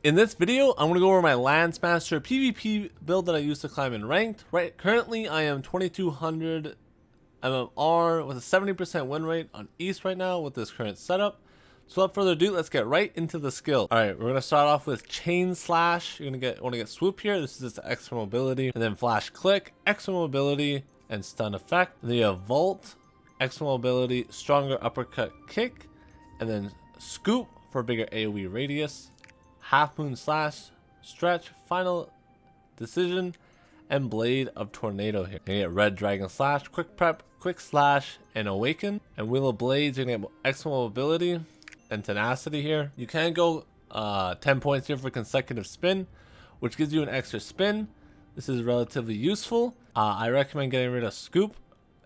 In this video, I'm going to go over my Grandmaster PvP build that I use to climb in ranked. Right, currently I am 2200 MMR with a 70% win rate on East right now with this current setup. So without further ado, let's get right into the skill. Alright, we're going to start off with Chain Slash. You're going to want to get Swoop here. This is just extra mobility. And then Flash Click, extra mobility, and stun effect. Then you have Vault, extra mobility, stronger uppercut kick, and then Scoop for bigger AoE radius. Half Moon Slash, Stretch, Final Decision, and Blade of Tornado here. You get Red Dragon Slash, Quick Prep, Quick Slash, and Awaken. And Wheel of Blades, you're going to get extra mobility and tenacity here. You can go 10 points here for consecutive spin, which gives you an extra spin. This is relatively useful. I recommend getting rid of Scoop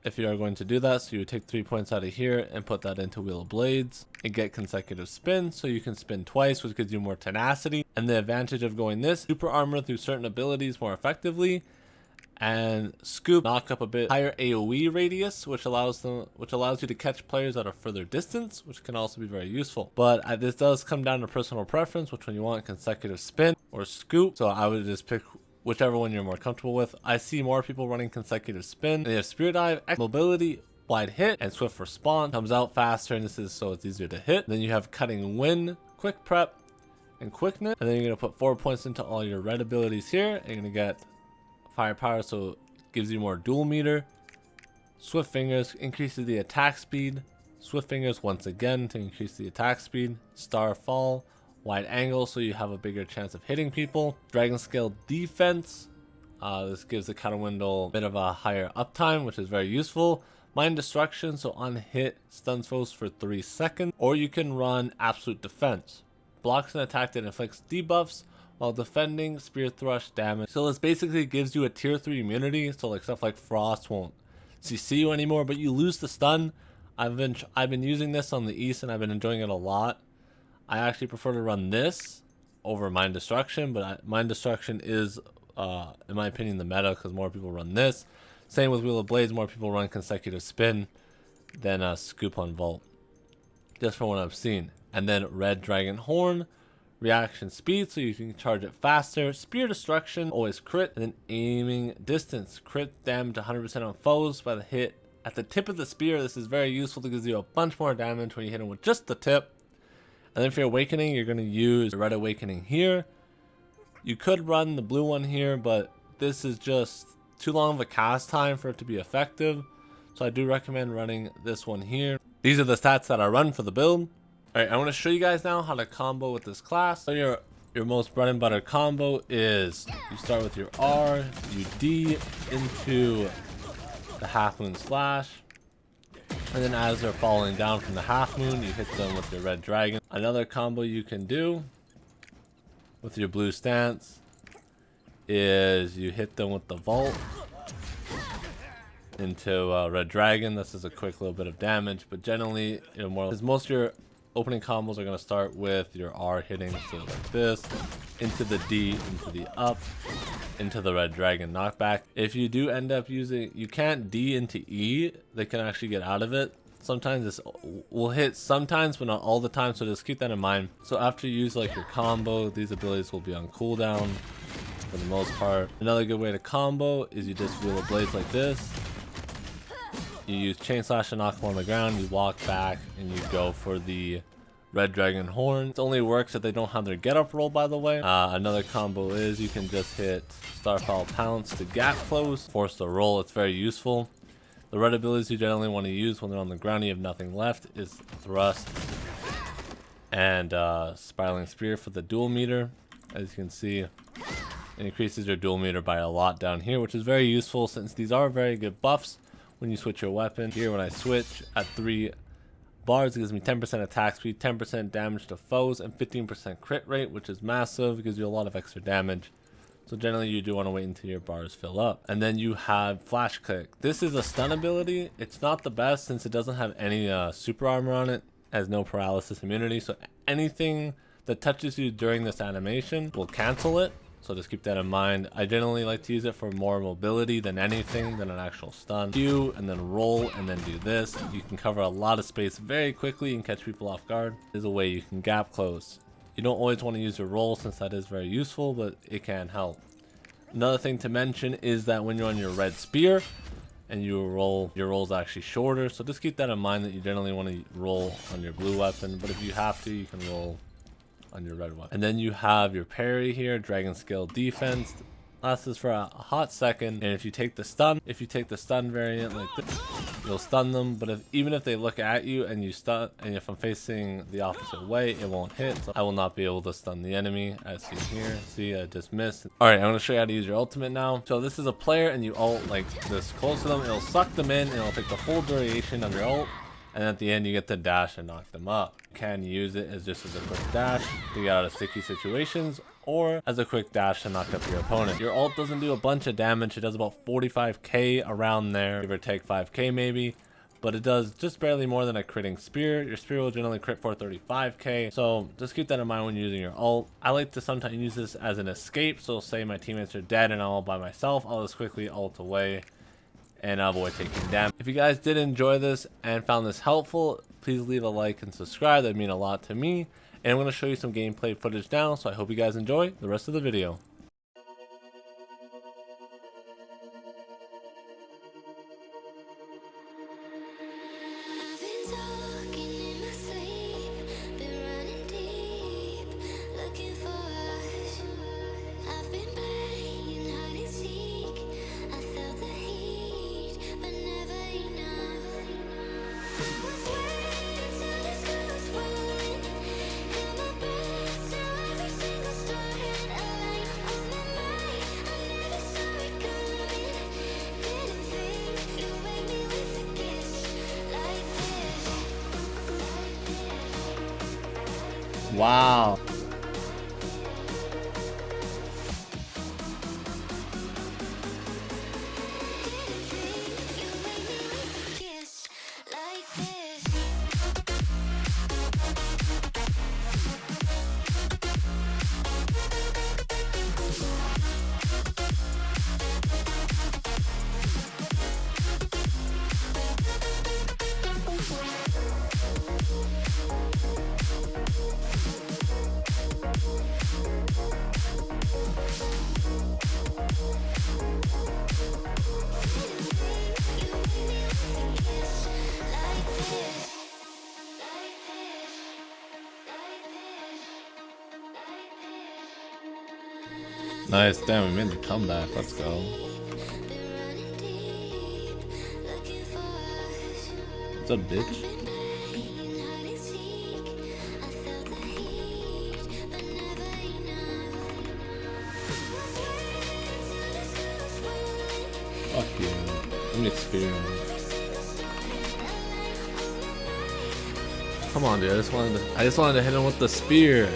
if you are going to do that. So you would take 3 points out of here and put that into Wheel of Blades and get consecutive spins, so you can spin twice, which gives you more tenacity. And the advantage of going this, super armor through certain abilities more effectively, and Scoop knock up a bit higher AoE radius, which allows you to catch players at a further distance, which can also be very useful. But this does come down to personal preference, which one you want, consecutive spin or Scoop. So I would just pick whichever one you're more comfortable with. I see more people running consecutive spin. They have Spirit Dive, mobility, wide hit, and swift respawn. Comes out faster, and this is so it's easier to hit. Then you have Cutting Wind, Quick Prep, and Quickness. And then you're gonna put 4 points into all your red abilities here. And you're gonna get Firepower, so it gives you more dual meter. Swift Fingers increases the attack speed. Swift Fingers once again to increase the attack speed. Star Fall, wide angle, so you have a bigger chance of hitting people. Dragon Scale Defense. This gives the counter window a bit of a higher uptime, which is very useful. Mind Destruction, so on hit stuns foes for 3 seconds. Or you can run Absolute Defense. Blocks an attack that inflicts debuffs while defending Spear Thrust damage. So this basically gives you a tier 3 immunity, so like stuff like Frost won't CC you anymore, but you lose the stun. I've been using this on the East and I've been enjoying it a lot. I actually prefer to run this over Mind Destruction, but Mind Destruction is, in my opinion, the meta because more people run this. Same with Wheel of Blades, more people run consecutive spin than Scoop on Vault, just from what I've seen. And then Red Dragon Horn, reaction speed, so you can charge it faster. Spear Destruction, always crit. And then Aiming Distance, crit damage 100% on foes by the hit at the tip of the spear. This is very useful to give you a bunch more damage when you hit them with just the tip. And then for your Awakening, you're going to use the Red Awakening here. You could run the blue one here, but this is just too long of a cast time for it to be effective. So I do recommend running this one here. These are the stats that I run for the build. Alright, I want to show you guys now how to combo with this class. So your most bread and butter combo is you start with your R, you D into the Half Moon Slash. And then as they're falling down from the Half Moon, you hit them with your Red Dragon. Another combo you can do with your Blue Stance is you hit them with the Vault into Red Dragon. This is a quick little bit of damage, but generally, more because most of your opening combos are going to start with your R hitting, so like this, into the D, into the up, into the Red Dragon knockback. If you do end up using, you can't D into E, they can actually get out of it. Sometimes this will hit sometimes, but not all the time, so just keep that in mind. So after you use like your combo, these abilities will be on cooldown for the most part. Another good way to combo is you just Wheel of Blades like this. You use Chain Slash to knock them on the ground, you walk back, and you go for the Red Dragon Horn. It only works if they don't have their get up roll, by the way. Another combo is you can just hit Starfall Pounce to gap close, force the roll. It's very useful. The red abilities you generally want to use when they're on the ground, you have nothing left, is Thrust and Spiraling Spear for the dual meter. As you can see, it increases your dual meter by a lot down here, which is very useful since these are very good buffs when you switch your weapon. Here when I switch at 3 bars, it gives me 10% attack speed, 10% damage to foes, and 15% crit rate, which is massive. It gives you a lot of extra damage. So generally you do want to wait until your bars fill up. And then you have Flash Click. This is a stun ability. It's not the best since it doesn't have any super armor on it. It has no paralysis immunity, so anything that touches you during this animation will cancel it. So just keep that in mind. I generally like to use it for more mobility than anything than an actual stun. Q and then roll and then do this. You can cover a lot of space very quickly and catch people off guard. There's a way you can gap close. You don't always want to use your roll since that is very useful, but it can help. Another thing to mention is that when you're on your red spear and you roll, your roll is actually shorter. So just keep that in mind that you generally want to roll on your blue weapon, but if you have to, you can roll on your red weapon. And then you have your parry here, dragon scale defense. Lasts for a hot second, and if you take the stun variant like this, you'll stun them. But even if they look at you and you stun, and if I'm facing the opposite way, it won't hit. So I will not be able to stun the enemy, as seen here. See, I just missed. All right, I'm gonna show you how to use your ultimate now. So this is a player, and you ult like this close to them. It'll suck them in, and it'll take the full duration of your ult. And at the end, you get to dash and knock them up. You can use it as just as a quick dash to get out of sticky situations, or as a quick dash to knock up your opponent. Your ult doesn't do a bunch of damage. It does about 45k around there, give or take 5k maybe, but it does just barely more than a critting spear. Your spear will generally crit for 35k, so just keep that in mind when using your ult. I like to sometimes use this as an escape, so say my teammates are dead and I'm all by myself, I'll just quickly ult away and avoid taking damage. If you guys did enjoy this and found this helpful, please leave a like and subscribe. That'd mean a lot to me. And I'm going to show you some gameplay footage now, so I hope you guys enjoy the rest of the video. Wow. Nice, damn, we made the comeback. Let's go. What's up, bitch? Fuck you. I'm experienced. Come on, dude. I just wanted to hit him with the spear.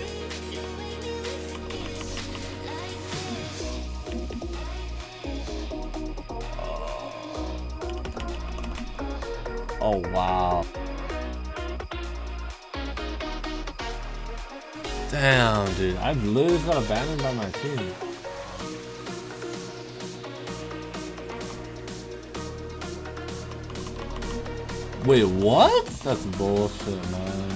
Oh wow. Damn, dude. I've literally got abandoned by my team. Wait, what? That's bullshit, man.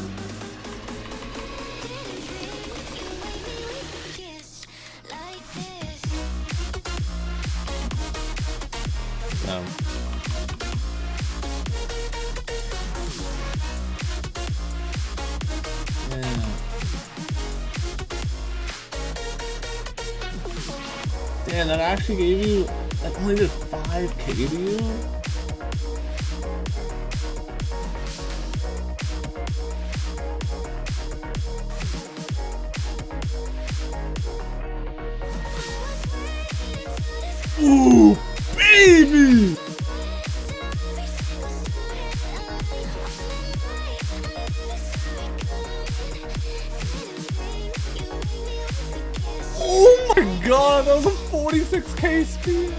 Damn. Damn, that actually gave you, that only did 5k to you? Ooh, baby! Oh my god, that was a 46k speed!